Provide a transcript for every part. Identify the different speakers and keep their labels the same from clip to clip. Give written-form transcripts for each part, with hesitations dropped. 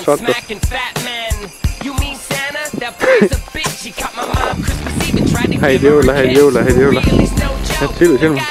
Speaker 1: Sattu. Häid jõule, häid jõule, häid jõule. Et ilus ilma.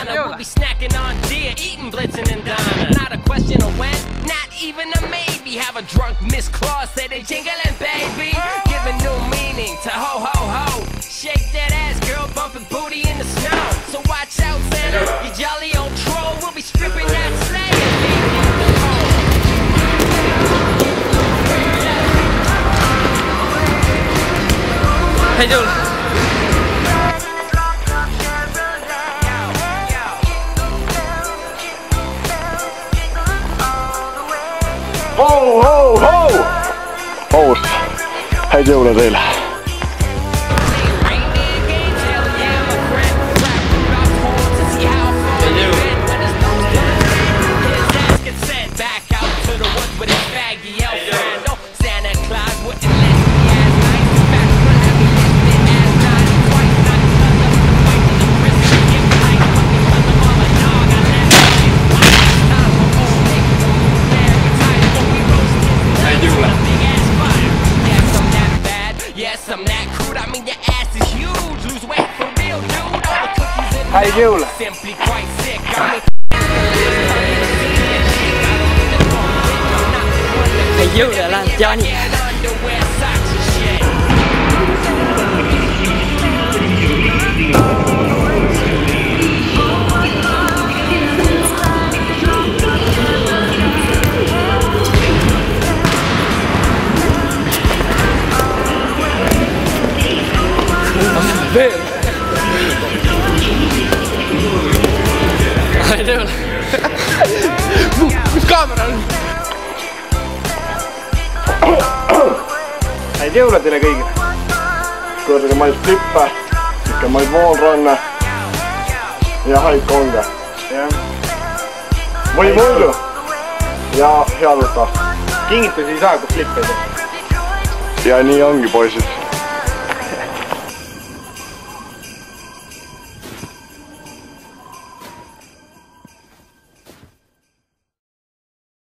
Speaker 1: We'll be snacking on deer, eating Blitzen and Donna. Not a question of when, not even a maybe. Have a drunk Miss Claus say they jingling, baby. Giving new meaning to ho ho ho. Shake that ass, girl, bumping booty in the snow. So watch out, Santa, you jolly old troll. We'll be stripping that sleigh. Hey, Joel.
Speaker 2: Ho, ho, ho! Hoos, häid jõule teile! Häid jõule!
Speaker 3: Häid jõule, lähed Jaani!
Speaker 1: Veel!
Speaker 3: Häid jõule!
Speaker 1: Kus kaamera on?
Speaker 2: Häid jõule teile kõigile! Kõõdage maid flippe, ikka maid voolranne ja häid konge. Võimu ja head uut aastat!
Speaker 1: Kingitusi ei saa, kus flippe ei tee.
Speaker 2: Ja nii ongi, poisid.